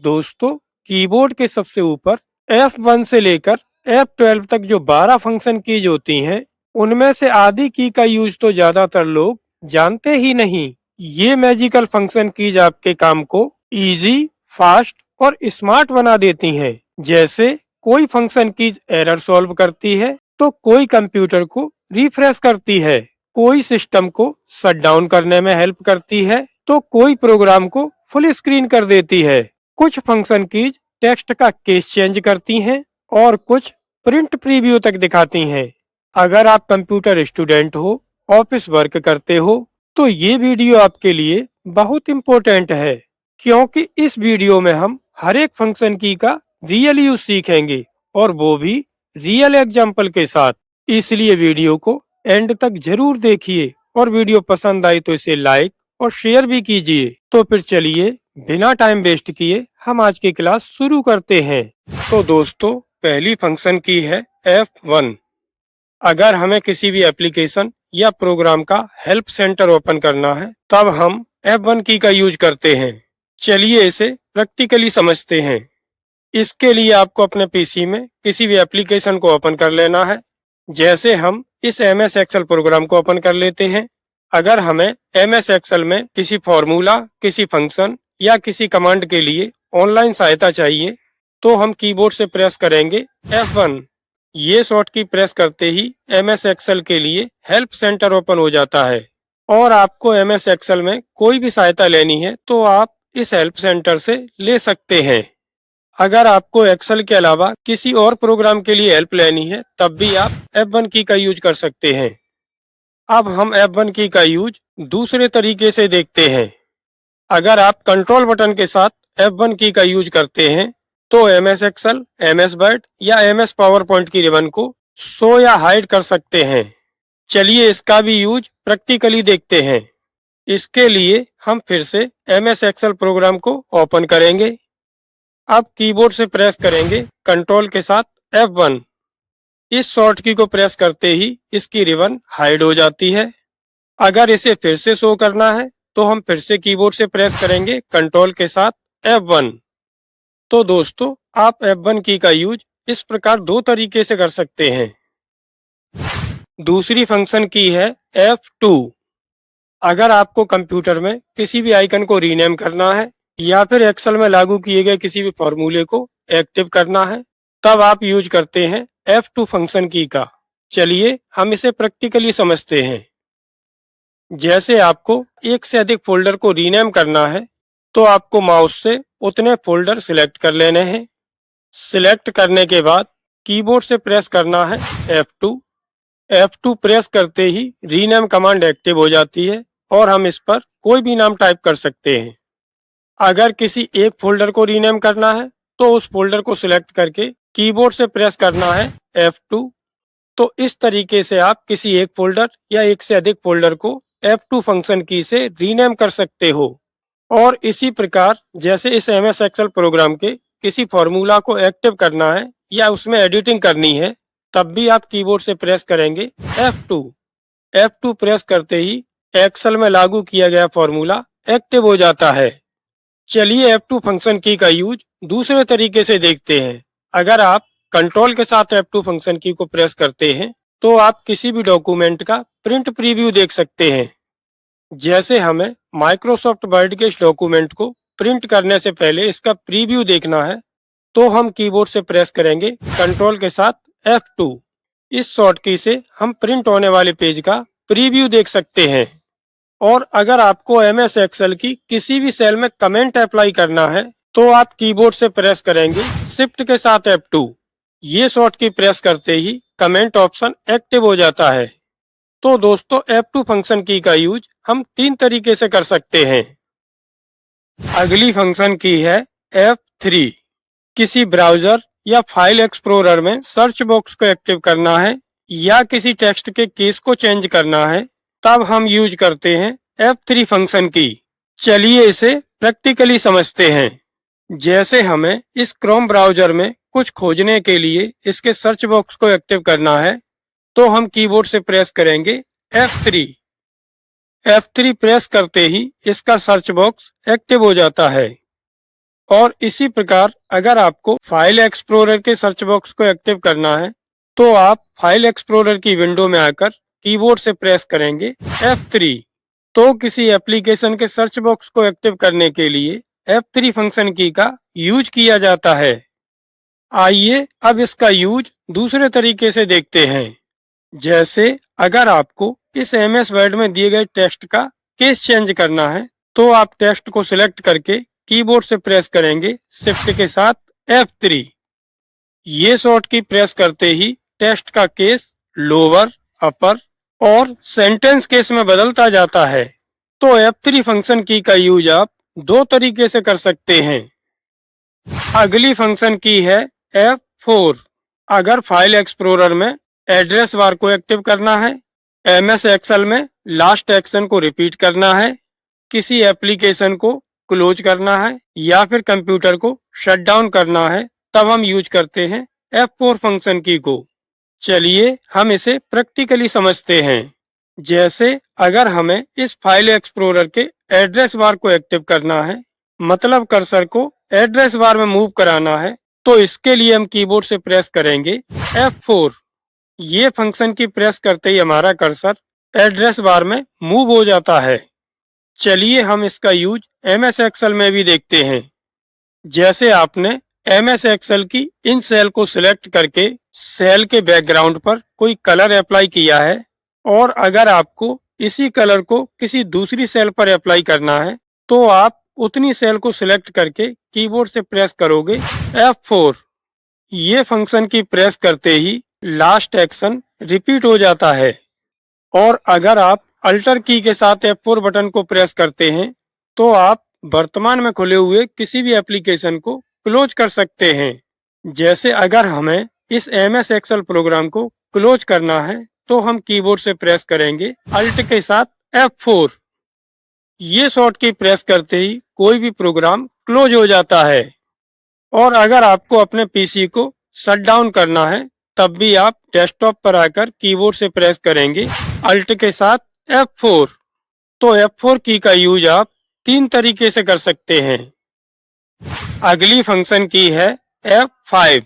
दोस्तों, कीबोर्ड के सबसे ऊपर F1 से लेकर F12 तक जो 12 फंक्शन कीज होती हैं, उनमें से आधी की का यूज तो ज्यादातर लोग जानते ही नहीं। ये मैजिकल फंक्शन कीज आपके काम को इजी, फास्ट और स्मार्ट बना देती हैं। जैसे कोई फंक्शन कीज एरर सॉल्व करती है, तो कोई कंप्यूटर को रिफ्रेश करती है, कोई सिस्टम को शट डाउन करने में हेल्प करती है, तो कोई प्रोग्राम को फुल स्क्रीन कर देती है। कुछ फंक्शन कीज टेक्स्ट का केस चेंज करती हैं और कुछ प्रिंट प्रीव्यू तक दिखाती हैं। अगर आप कंप्यूटर स्टूडेंट हो, ऑफिस वर्क करते हो, तो ये वीडियो आपके लिए बहुत इम्पोर्टेंट है, क्योंकि इस वीडियो में हम हर एक फंक्शन की का रियल यूज सीखेंगे, और वो भी रियल एग्जाम्पल के साथ। इसलिए वीडियो को एंड तक जरूर देखिए, और वीडियो पसंद आई तो इसे लाइक और शेयर भी कीजिए। तो फिर चलिए बिना टाइम वेस्ट किए हम आज की क्लास शुरू करते हैं। तो दोस्तों, पहली फंक्शन की है F1। अगर हमें किसी भी एप्लीकेशन या प्रोग्राम का हेल्प सेंटर ओपन करना है, तब हम F1 की का यूज करते हैं। चलिए इसे प्रैक्टिकली समझते हैं। इसके लिए आपको अपने पीसी में किसी भी एप्लीकेशन को ओपन कर लेना है। जैसे हम इस MS एक्सेल प्रोग्राम को ओपन कर लेते हैं। अगर हमें MS एक्सेल में किसी फॉर्मूला, किसी फंक्शन या किसी कमांड के लिए ऑनलाइन सहायता चाहिए, तो हम कीबोर्ड से प्रेस करेंगे F1। ये शॉर्ट की प्रेस करते ही MS एक्सेल के लिए हेल्प सेंटर ओपन हो जाता है। और आपको MS एक्सेल में कोई भी सहायता लेनी है, तो आप इस हेल्प सेंटर से ले सकते हैं। अगर आपको एक्सेल के अलावा किसी और प्रोग्राम के लिए हेल्प लेनी है, तब भी आप F1 की का यूज कर सकते हैं। अब हम F1 की का यूज दूसरे तरीके से देखते हैं। अगर आप कंट्रोल बटन के साथ F1 की का यूज करते हैं, तो MS एक्सेल, MS वर्ड या MS पावर पॉइंट की रिबन को शो या हाइड कर सकते हैं। चलिए इसका भी यूज प्रैक्टिकली देखते हैं। इसके लिए हम फिर से MS एक्सेल प्रोग्राम को ओपन करेंगे। अब कीबोर्ड से प्रेस करेंगे कंट्रोल के साथ F1। इस शॉर्ट की को प्रेस करते ही इसकी रिबन हाइड हो जाती है। अगर इसे फिर से शो करना है, तो हम फिर से कीबोर्ड से प्रेस करेंगे कंट्रोल के साथ F1। तो दोस्तों, आप F1 की का यूज इस प्रकार दो तरीके से कर सकते हैं। दूसरी फंक्शन की है F2। अगर आपको कंप्यूटर में किसी भी आइकन को रीनेम करना है, या फिर एक्सेल में लागू किए गए किसी भी फॉर्मूले को एक्टिव करना है, तब आप यूज करते हैं F2 फंक्शन की का। चलिए हम इसे प्रैक्टिकली समझते हैं। जैसे आपको एक से अधिक फोल्डर को रीनेम करना है, तो आपको माउस से उतने फोल्डर सिलेक्ट कर लेने हैं। सिलेक्ट करने के बाद कीबोर्ड से प्रेस करना है F2। F2 प्रेस करते ही रीनेम कमांड एक्टिव हो जाती है, और हम इस पर कोई भी नाम टाइप कर सकते हैं। अगर किसी एक फोल्डर को रीनेम करना है, तो उस फोल्डर को सिलेक्ट करके कीबोर्ड से प्रेस करना है F2। तो इस तरीके से आप किसी एक फोल्डर या एक से अधिक फोल्डर को F2 फंक्शन की से रीनेम कर सकते हो। और इसी प्रकार जैसे इस MS एक्सेल प्रोग्राम के किसी फॉर्मूला को एक्टिव करना है या उसमें एडिटिंग करनी है, तब भी आप कीबोर्ड से प्रेस करेंगे F2। F2 प्रेस करते ही एक्सेल में लागू किया गया फॉर्मूला एक्टिव हो जाता है। चलिए F2 फंक्शन की का यूज दूसरे तरीके से देखते हैं। अगर आप कंट्रोल के साथ F2 फंक्शन की को प्रेस करते हैं, तो आप किसी भी डॉक्यूमेंट का प्रिंट प्रीव्यू देख सकते हैं। जैसे हमें माइक्रोसॉफ्ट वर्ड के इस डॉक्यूमेंट को प्रिंट करने से पहले इसका प्रीव्यू देखना है, तो हम कीबोर्ड से प्रेस करेंगे कंट्रोल के साथ F2। इस शॉर्ट की से हम प्रिंट होने वाले पेज का प्रीव्यू देख सकते हैं। और अगर आपको MS एक्सेल की किसी भी सेल में कमेंट अप्लाई करना है, तो आप कीबोर्ड से प्रेस करेंगे शिफ्ट के साथ F2। ये शॉर्ट की प्रेस करते ही कमेंट ऑप्शन एक्टिव हो जाता है। तो दोस्तों, F2 फंक्शन की का यूज हम तीन तरीके से कर सकते हैं। अगली फंक्शन की है F3। किसी ब्राउजर या फाइल एक्सप्लोरर में सर्च बॉक्स को एक्टिव करना है, या किसी टेक्स्ट के केस को चेंज करना है, तब हम यूज करते हैं F3 फंक्शन की। चलिए इसे प्रैक्टिकली समझते हैं। जैसे हमें इस क्रोम ब्राउजर में कुछ खोजने के लिए इसके सर्च बॉक्स को एक्टिव करना है, तो हम कीबोर्ड से प्रेस करेंगे F3। F3 प्रेस करते ही इसका सर्च बॉक्स एक्टिव हो जाता है। और इसी प्रकार अगर आपको फाइल एक्सप्लोरर के सर्च बॉक्स को एक्टिव करना है तो आप फाइल एक्सप्लोरर की विंडो में आकर कीबोर्ड से प्रेस करेंगे F3। तो किसी एप्लीकेशन के सर्च बॉक्स को एक्टिव करने के लिए F3 फंक्शन की का यूज किया जाता है। आइए अब इसका यूज दूसरे तरीके से देखते हैं। जैसे अगर आपको इस MS वर्ड में दिए गए टेक्स्ट का केस चेंज करना है तो आप टेक्स्ट को सिलेक्ट करके कीबोर्ड से प्रेस करेंगे शिफ्ट के साथ F3। ये शॉर्ट की प्रेस करते ही टेक्स्ट का केस लोअर, अपर और सेंटेंस केस में बदलता जाता है। तो F3 फंक्शन की का यूज आप दो तरीके से कर सकते हैं। अगली फंक्शन की है F4। अगर फाइल एक्सप्लोरर में एड्रेस बार को एक्टिव करना है, MS एक्सेल में लास्ट एक्शन को रिपीट करना है, किसी एप्लीकेशन को क्लोज करना है या फिर कंप्यूटर को शट डाउन करना है, तब हम यूज करते हैं F4 फंक्शन की को। चलिए हम इसे प्रैक्टिकली समझते हैं। जैसे अगर हमें इस फाइल एक्सप्लोरर के एड्रेस बार को एक्टिव करना है, मतलब कर्सर को एड्रेस बार में मूव कराना है, तो इसके लिए हम कीबोर्ड से प्रेस करेंगे F4। ये फंक्शन की प्रेस करते ही हमारा कर्सर एड्रेस बार में मूव हो जाता है। चलिए हम इसका यूज MS एक्सेल में भी देखते हैं। जैसे आपने MS एक्सेल की इन सेल को सिलेक्ट करके सेल के बैकग्राउंड पर कोई कलर अप्लाई किया है और अगर आपको इसी कलर को किसी दूसरी सेल पर अप्लाई करना है तो आप उतनी सेल को सिलेक्ट करके कीबोर्ड से प्रेस करोगे F4। ये फंक्शन की प्रेस करते ही लास्ट एक्शन रिपीट हो जाता है और अगर आप अल्टर की के साथ F4 बटन को प्रेस करते हैं तो आप वर्तमान में खुले हुए किसी भी एप्लीकेशन को क्लोज कर सकते हैं। जैसे अगर हमें इस MS एक्सेल प्रोग्राम को क्लोज करना है तो हम कीबोर्ड से प्रेस करेंगे अल्ट के साथ F4। ये शॉर्ट की प्रेस करते ही कोई भी प्रोग्राम क्लोज हो जाता है। और अगर आपको अपने पीसी को शट डाउन करना है तब भी आप डेस्कटॉप पर आकर कीबोर्ड से प्रेस करेंगे अल्ट के साथ F4। तो F4 की का यूज आप तीन तरीके से कर सकते हैं। अगली फंक्शन की है F5।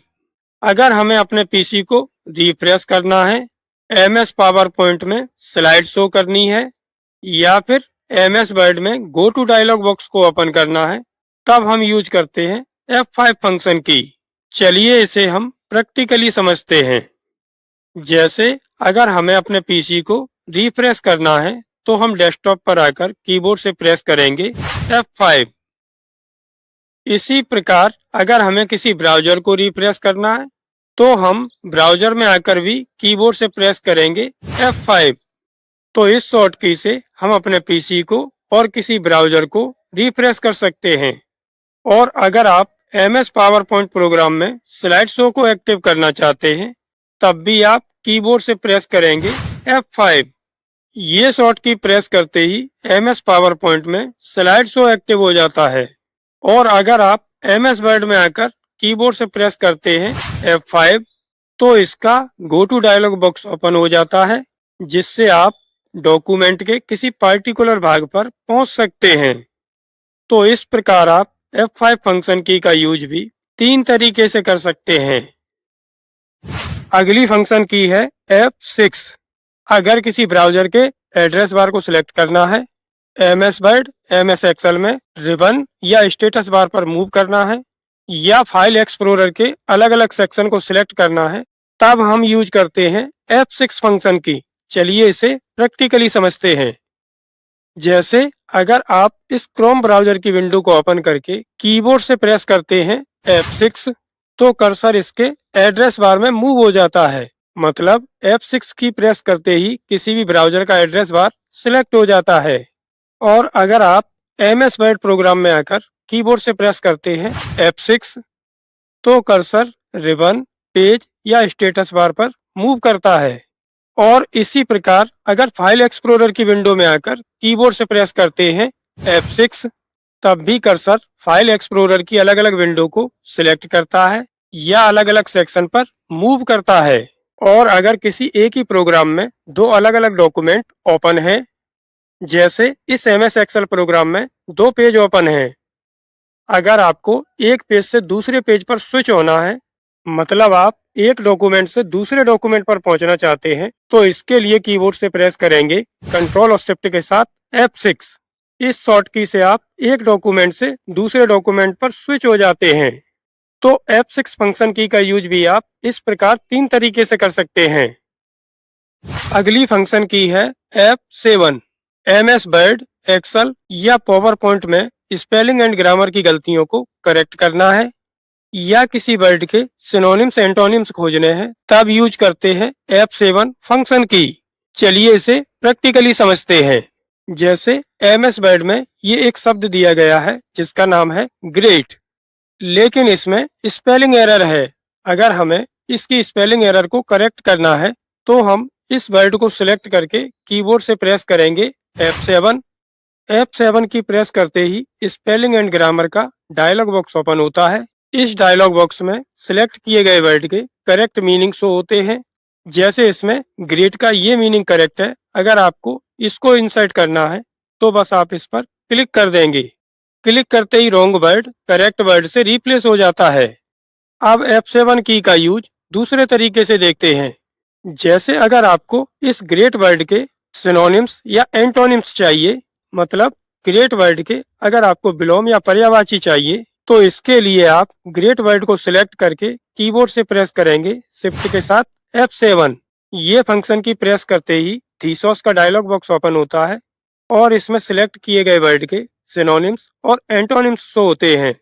अगर हमें अपने पीसी को रिफ्रेश करना है, MS पावर पॉइंट में स्लाइड शो करनी है या फिर MS वर्ड में गो टू डायलॉग बॉक्स को ओपन करना है, तब हम यूज करते हैं F5 फंक्शन की। चलिए इसे हम प्रैक्टिकली समझते हैं। जैसे अगर हमें अपने पीसी को रिफ्रेश करना है तो हम डेस्कटॉप पर आकर कीबोर्ड से प्रेस करेंगे F5। इसी प्रकार अगर हमें किसी ब्राउजर को रिफ्रेश करना है तो हम ब्राउजर में आकर भी कीबोर्ड से प्रेस करेंगे F5। तो इस शॉर्ट की से हम अपने पीसी को और किसी ब्राउजर को रिफ्रेश कर सकते हैं। और अगर आप MS पावर पॉइंट प्रोग्राम में स्लाइड शो को एक्टिव करना चाहते हैं तब भी आप कीबोर्ड से प्रेस करेंगे F5। ये शॉर्ट की प्रेस करते ही MS पावर पॉइंट में स्लाइड शो एक्टिव हो जाता है। और अगर आप MS वर्ड में आकर कीबोर्ड से प्रेस करते हैं F5 तो इसका go to dialogue box open हो जाता है, जिससे आप डॉक्यूमेंट के किसी पार्टिकुलर भाग पर पहुंच सकते हैं। तो इस प्रकार आप F5 फंक्शन की का यूज भी तीन तरीके से कर सकते हैं। अगली फंक्शन की है F6। अगर किसी ब्राउजर के एड्रेस बार को सिलेक्ट करना है, MS वर्ड, MS एक्सेल में रिबन या स्टेटस बार पर मूव करना है या फाइल एक्सप्लोरर के अलग अलग सेक्शन को सिलेक्ट करना है, तब हम यूज करते हैं F6 फंक्शन की। चलिए इसे प्रैक्टिकली समझते हैं। जैसे अगर आप इस क्रोम ब्राउजर की विंडो को ओपन करके कीबोर्ड से प्रेस करते हैं F6 तो कर्सर इसके एड्रेस बार में मूव हो जाता है। मतलब F6 की प्रेस करते ही किसी भी ब्राउजर का एड्रेस बार सिलेक्ट हो जाता है। और अगर आप MS वर्ड प्रोग्राम में आकर कीबोर्ड से प्रेस करते हैं F6 तो कर्सर रिबन, पेज या स्टेटस बार पर मूव करता है। और इसी प्रकार अगर फाइल एक्सप्लोरर की विंडो में आकर कीबोर्ड से प्रेस करते हैं F6 तब भी कर्सर फाइल एक्सप्लोरर की अलग अलग विंडो को सिलेक्ट करता है या अलग अलग सेक्शन पर मूव करता है। और अगर किसी एक ही प्रोग्राम में दो अलग अलग डॉक्यूमेंट ओपन हैं, जैसे इस MS एक्सेल प्रोग्राम में दो पेज ओपन हैं, अगर आपको एक पेज से दूसरे पेज पर स्विच होना है, मतलब आप एक डॉक्यूमेंट से दूसरे डॉक्यूमेंट पर पहुंचना चाहते हैं, तो इसके लिए कीबोर्ड से प्रेस करेंगे कंट्रोल और शिफ्ट के साथ F6। इस शॉर्ट की से आप एक डॉक्यूमेंट से दूसरे डॉक्यूमेंट पर स्विच हो जाते हैं। तो F6 फंक्शन की का यूज भी आप इस प्रकार 3 तरीके से कर सकते हैं। अगली फंक्शन की है F7। MS वर्ड, एक्सेल या पावर पॉइंट में स्पेलिंग एंड ग्रामर की गलतियों को करेक्ट करना है, या किसी वर्ड के सिनोनिम्स एंटोनिम्स खोजने हैं, तब यूज करते हैं F7 फंक्शन की। चलिए इसे प्रैक्टिकली समझते हैं। जैसे MS वर्ड में ये एक शब्द दिया गया है जिसका नाम है ग्रेट, लेकिन इसमें स्पेलिंग एरर है। अगर हमें इसकी स्पेलिंग एरर को करेक्ट करना है, तो हम इस वर्ड को सिलेक्ट करके कीबोर्ड से प्रेस करेंगे F7। F7 की प्रेस करते ही स्पेलिंग एंड ग्रामर का डायलॉग बॉक्स ओपन होता है। इस डायलॉग बॉक्स में सिलेक्ट किए गए वर्ड के करेक्ट मीनिंग शो होते हैं। जैसे इसमें ग्रेट का ये मीनिंग करेक्ट है। अगर आपको इसको इंसर्ट करना है, तो बस आप इस पर क्लिक कर देंगे। क्लिक करते ही रॉन्ग वर्ड करेक्ट वर्ड से रिप्लेस हो जाता है। अब F7 की का यूज दूसरे तरीके से देखते हैं। जैसे अगर आपको इस ग्रेट वर्ड के सिनोनिम्स या एंटोनिम्स चाहिए, मतलब ग्रेट वर्ड के अगर आपको विलोम या पर्यायवाची चाहिए, तो इसके लिए आप ग्रेट वर्ड को सिलेक्ट करके कीबोर्ड से प्रेस करेंगे शिफ्ट के साथ F7। ये फंक्शन की प्रेस करते ही थीसॉस का डायलॉग बॉक्स ओपन होता है और इसमें सिलेक्ट किए गए वर्ड के सिनोनिम्स और एंटोनिम्स शो होते हैं।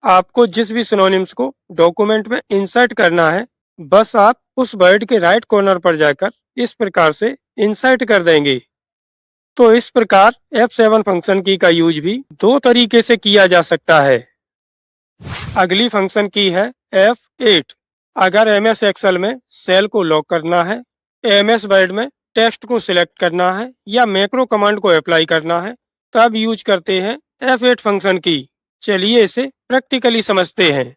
आपको जिस भी सिनोनिम्स को डॉक्यूमेंट में इंसर्ट करना है, बस आप उस वर्ड के राइट कॉर्नर पर जाकर इस प्रकार से इंसर्ट कर देंगे। तो इस प्रकार F7 फंक्शन की का यूज भी 2 तरीके से किया जा सकता है। अगली फंक्शन की है F8। अगर MS एक्सेल में सेल को लॉक करना है, MS वर्ड में टेक्स्ट को सिलेक्ट करना है या मैक्रो कमांड को अप्लाई करना है, तब यूज करते हैं F8 फंक्शन की। चलिए इसे प्रैक्टिकली समझते हैं।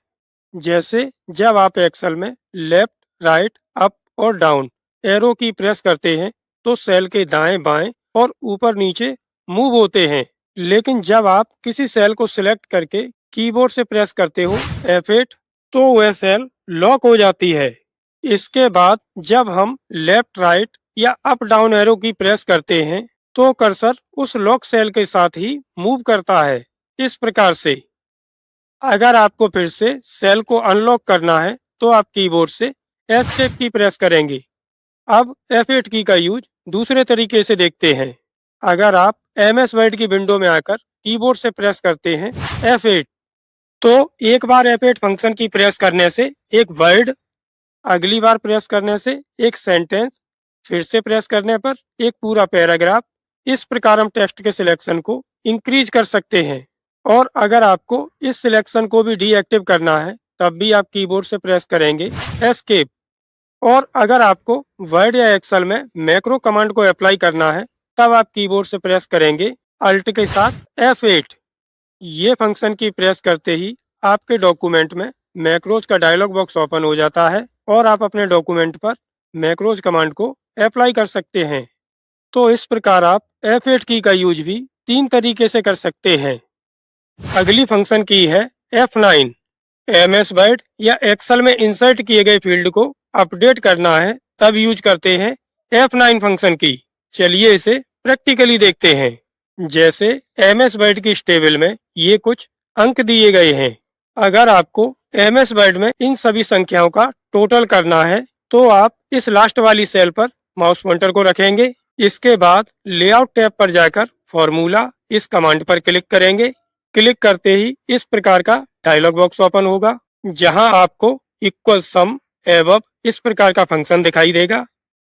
जैसे जब आप एक्सेल में लेफ्ट, राइट, अप और डाउन एरो की प्रेस करते हैं, तो सेल के दाएं, बाएं और ऊपर नीचे मूव होते हैं। लेकिन जब आप किसी सेल को सिलेक्ट करके कीबोर्ड से प्रेस करते हो F8, तो वह सेल लॉक हो जाती है। इसके बाद जब हम लेफ्ट, राइट या अप डाउन एरो की प्रेस करते हैं, तो कर्सर उस लॉक सेल के साथ ही मूव करता है। इस प्रकार से अगर आपको फिर से सेल को अनलॉक करना है, तो आप कीबोर्ड से एस्केप की प्रेस करेंगे। अब F8 की का यूज दूसरे तरीके से देखते हैं। अगर आप MS वर्ड की विंडो में आकर कीबोर्ड से प्रेस करते हैं F8, तो एक बार F8 फंक्शन की प्रेस करने से एक वर्ड, अगली बार प्रेस करने से एक सेंटेंस, फिर से प्रेस करने पर एक पूरा पैराग्राफ, इस प्रकार हम टेक्स्ट के सिलेक्शन को इंक्रीज कर सकते हैं। और अगर आपको इस सिलेक्शन को भी डीएक्टिव करना है, तब भी आप कीबोर्ड से प्रेस करेंगे एस्केप। और अगर आपको वर्ड या एक्सेल में मैक्रो कमांड को अप्लाई करना है, तब आप कीबोर्ड से प्रेस करेंगे अल्ट के साथ F8। ये फंक्शन की प्रेस करते ही आपके डॉक्यूमेंट में मैक्रोज का डायलॉग बॉक्स ओपन हो जाता है और आप अपने डॉक्यूमेंट पर मैक्रोज कमांड को अप्लाई कर सकते हैं। तो इस प्रकार आप F8 की का यूज भी 3 तरीके से कर सकते हैं। अगली फंक्शन की है F9। MS वर्ड या एक्सेल में इंसर्ट किए गए फील्ड को अपडेट करना है, तब यूज करते हैं F9 फंक्शन की। चलिए इसे प्रैक्टिकली देखते हैं। जैसे MS वर्ड की इस टेबल में ये कुछ अंक दिए गए हैं। अगर आपको MS वर्ड में इन सभी संख्याओं का टोटल करना है, तो आप इस लास्ट वाली सेल पर माउस पॉइंटर को रखेंगे। इसके बाद लेआउट टैब पर जाकर फॉर्मूला इस कमांड पर क्लिक करेंगे। क्लिक करते ही इस प्रकार का डायलॉग बॉक्स ओपन होगा, जहां आपको इक्वल सम एबव इस प्रकार का फंक्शन दिखाई देगा।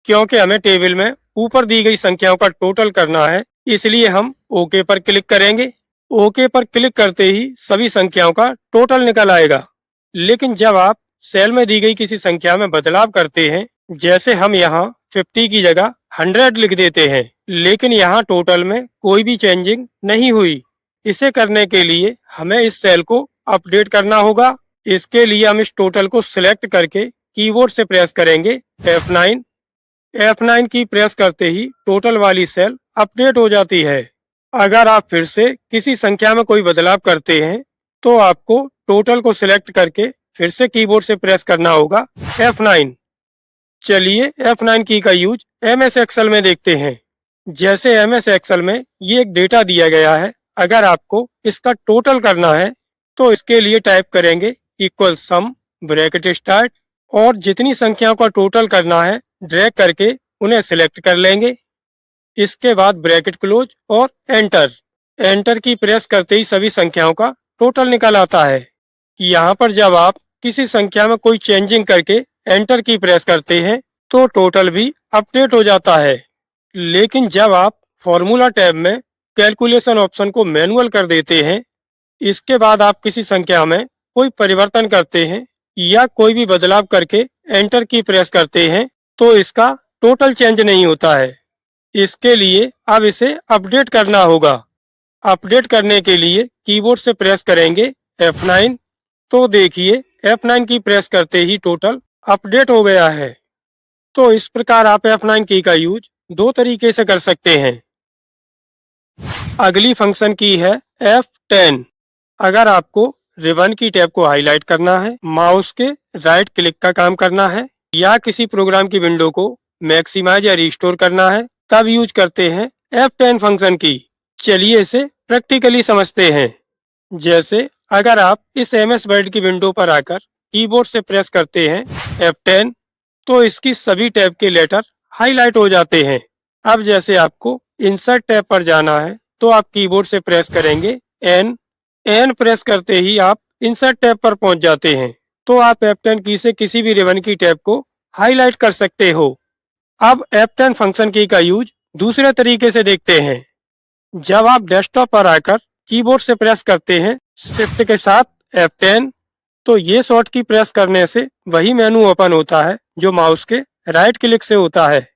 क्योंकि हमें टेबल में ऊपर दी गई संख्याओं का टोटल करना है, इसलिए हम ओके पर क्लिक करेंगे। ओके पर क्लिक करते ही सभी संख्याओं का टोटल निकल आएगा। लेकिन जब आप सेल में दी गई किसी संख्या में बदलाव करते हैं, जैसे हम यहाँ 50 की जगह 100 लिख देते हैं, लेकिन यहाँ टोटल में कोई भी चेंजिंग नहीं हुई, इसे करने के लिए हमें इस सेल को अपडेट करना होगा। इसके लिए हम इस टोटल को सिलेक्ट करके कीबोर्ड से प्रेस करेंगे F9। F9 की प्रेस करते ही टोटल वाली सेल अपडेट हो जाती है। अगर आप फिर से किसी संख्या में कोई बदलाव करते हैं, तो आपको टोटल को सिलेक्ट करके फिर से कीबोर्ड से प्रेस करना होगा F9। चलिए F9 की का यूज MS एक्सेल में देखते हैं। जैसे MS एक्सेल में ये एक डेटा दिया गया है, अगर आपको इसका टोटल करना है तो इसके लिए टाइप करेंगे इक्वल सम ब्रैकेट स्टार्ट और जितनी संख्याओं का टोटल करना है ड्रैग करके उन्हें सिलेक्ट कर लेंगे। इसके बाद ब्रैकेट क्लोज और एंटर। एंटर की प्रेस करते ही सभी संख्याओं का टोटल निकल आता है। यहाँ पर जब आप किसी संख्या में कोई चेंजिंग करके एंटर की प्रेस करते हैं तो टोटल भी अपडेट हो जाता है। लेकिन जब आप फॉर्मूला टैब में कैलकुलेशन ऑप्शन को मैनुअल कर देते हैं, इसके बाद आप किसी संख्या में कोई परिवर्तन करते हैं या कोई भी बदलाव करके एंटर की प्रेस करते हैं तो इसका टोटल चेंज नहीं होता है। इसके लिए अब इसे अपडेट करना होगा। अपडेट करने के लिए कीबोर्ड से प्रेस करेंगे F9। तो देखिए F9 की प्रेस करते ही टोटल अपडेट हो गया है। तो इस प्रकार आप F9 की का यूज दो तरीके से कर सकते हैं। अगली फंक्शन की है F10। अगर आपको रिबन की टैब को हाईलाइट करना है, माउस के राइट क्लिक का काम करना है या किसी प्रोग्राम की विंडो को मैक्सिमाइज या रिस्टोर करना है, तब यूज करते हैं F10 फंक्शन की। चलिए इसे प्रैक्टिकली समझते हैं। जैसे अगर आप इस MS वर्ड की विंडो पर आकर कीबोर्ड से प्रेस करते हैं F10 तो इसकी सभी टैब के लेटर हाईलाइट हो जाते हैं। अब जैसे आपको इंसर्ट टैब पर जाना है तो आप कीबोर्ड से प्रेस करेंगे N प्रेस करते ही आप इंसर्ट टैब पर पहुंच जाते हैं। तो आप F10 की से किसी भी रिबन की टैब को हाईलाइट कर सकते हो। अब F10 फंक्शन की का यूज दूसरे तरीके से देखते हैं। जब आप डेस्कटॉप पर आकर कीबोर्ड से प्रेस करते हैं शिफ्ट के साथ F10 तो ये शॉर्ट की प्रेस करने से वही मेनू ओपन होता है जो माउस के राइट क्लिक से होता है।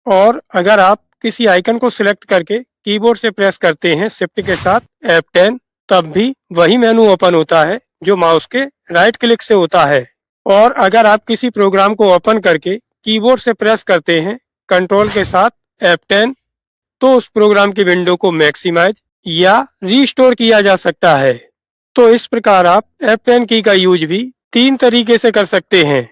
और अगर आप किसी आइकन को सिलेक्ट करके कीबोर्ड से प्रेस करते हैं शिफ्ट के साथ F10 तब भी वही मेनू ओपन होता है जो माउस के राइट क्लिक से होता है। और अगर आप किसी प्रोग्राम को ओपन करके कीबोर्ड से प्रेस करते हैं कंट्रोल के साथ F10 तो उस प्रोग्राम की विंडो को मैक्सिमाइज या रीस्टोर किया जा सकता है। तो इस प्रकार आप F10 की का यूज भी तीन तरीके से कर सकते हैं।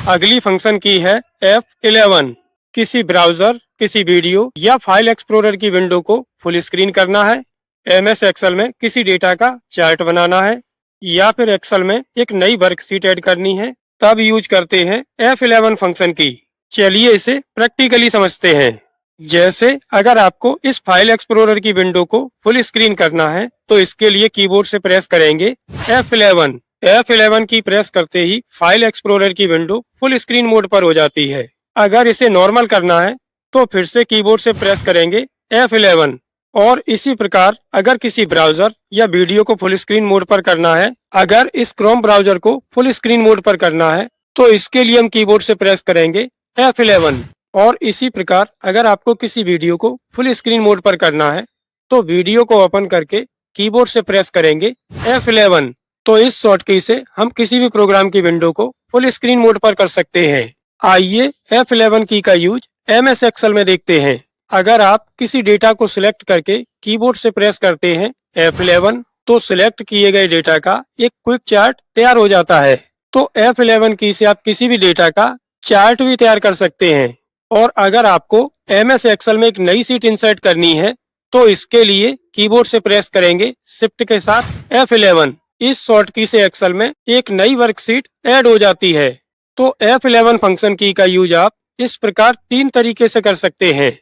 अगली फंक्शन की है F11। किसी ब्राउजर, किसी वीडियो या फाइल एक्सप्लोरर की विंडो को फुल स्क्रीन करना है, MS एक्सेल में किसी डेटा का चार्ट बनाना है या फिर एक्सेल में एक नई वर्कशीट ऐड करनी है, तब यूज करते हैं F11 फंक्शन की। चलिए इसे प्रैक्टिकली समझते हैं। जैसे अगर आपको इस फाइल एक्सप्लोरर की विंडो को फुल स्क्रीन करना है तो इसके लिए कीबोर्ड से प्रेस करेंगे F11। F11 की प्रेस करते ही फाइल एक्सप्लोरर की विंडो फुल स्क्रीन मोड पर हो जाती है। अगर इसे नॉर्मल करना है तो फिर से कीबोर्ड से प्रेस करेंगे F11। और इसी प्रकार अगर किसी ब्राउजर या वीडियो को फुल स्क्रीन मोड पर करना है, अगर इस क्रोम ब्राउजर को फुल स्क्रीन मोड पर करना है तो इसके लिए हम कीबोर्ड से प्रेस करेंगे F11। और इसी प्रकार अगर आपको किसी वीडियो को फुल स्क्रीन मोड पर करना है तो वीडियो को ओपन करके कीबोर्ड से प्रेस करेंगे F11। तो इस शॉर्टकी से हम किसी भी प्रोग्राम की विंडो को फुल स्क्रीन मोड पर कर सकते हैं। आइए F11 की का यूज MS एक्सेल में देखते हैं। अगर आप किसी डेटा को सिलेक्ट करके कीबोर्ड से प्रेस करते हैं F11 तो सिलेक्ट किए गए डेटा का एक क्विक चार्ट तैयार हो जाता है। तो F11 की से आप किसी भी डेटा का चार्ट भी तैयार कर सकते हैं। और अगर आपको MS एक्सेल में एक नई शीट इंसर्ट करनी है तो इसके लिए कीबोर्ड से प्रेस करेंगे शिफ्ट के साथ F11। इस शॉर्टकी से एक्सेल में एक नई वर्कशीट ऐड हो जाती है। तो F11 फंक्शन की का यूज आप इस प्रकार तीन तरीके से कर सकते हैं।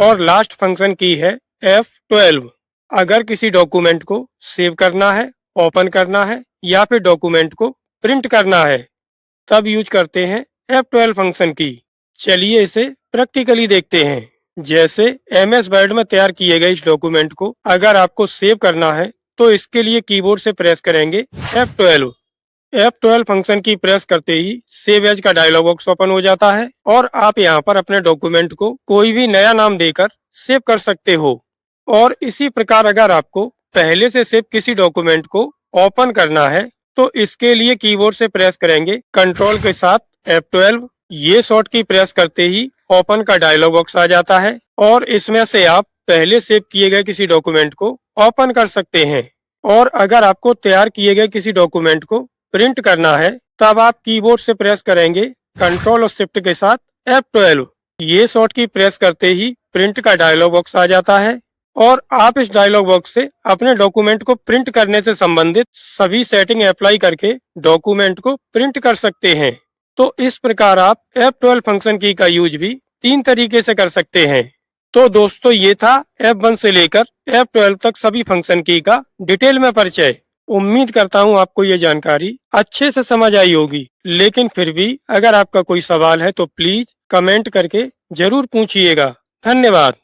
और लास्ट फंक्शन की है F12। अगर किसी डॉक्यूमेंट को सेव करना है, ओपन करना है या फिर डॉक्यूमेंट को प्रिंट करना है, तब यूज करते हैं F12 फंक्शन की। चलिए इसे प्रैक्टिकली देखते हैं। जैसे MS वर्ड में तैयार किए गए इस डॉक्यूमेंट को अगर आपको सेव करना है तो इसके लिए कीबोर्ड से प्रेस करेंगे F12। F12 फंक्शन की प्रेस करते ही सेव एज का डायलॉग बॉक्स ओपन हो जाता है और आप यहां पर अपने डॉक्यूमेंट को कोई भी नया नाम देकर सेव कर सकते हो। और इसी प्रकार अगर आपको पहले से सेव किसी डॉक्यूमेंट को ओपन करना है तो इसके लिए कीबोर्ड से प्रेस करेंगे कंट्रोल के साथ F12। ये शॉर्ट की प्रेस करते ही ओपन का डायलॉग बॉक्स आ जाता है और इसमें से आप पहले सेव किए गए किसी डॉक्यूमेंट को ओपन कर सकते हैं। और अगर आपको तैयार किए गए किसी डॉक्यूमेंट को प्रिंट करना है तब आप कीबोर्ड से प्रेस करेंगे कंट्रोल और शिफ्ट के साथ F12। ये शॉर्ट की प्रेस करते ही प्रिंट का डायलॉग बॉक्स आ जाता है और आप इस डायलॉग बॉक्स से अपने डॉक्यूमेंट को प्रिंट करने से संबंधित सभी सेटिंग अप्लाई करके डॉक्यूमेंट को प्रिंट कर सकते हैं। तो इस प्रकार आप F12 फंक्शन की का यूज भी 3 तरीके से कर सकते हैं। तो दोस्तों ये था F1 से लेकर F12 तक सभी फंक्शन की का डिटेल में परिचय। उम्मीद करता हूँ आपको ये जानकारी अच्छे से समझ आई होगी, लेकिन फिर भी अगर आपका कोई सवाल है तो प्लीज कमेंट करके जरूर पूछिएगा। धन्यवाद।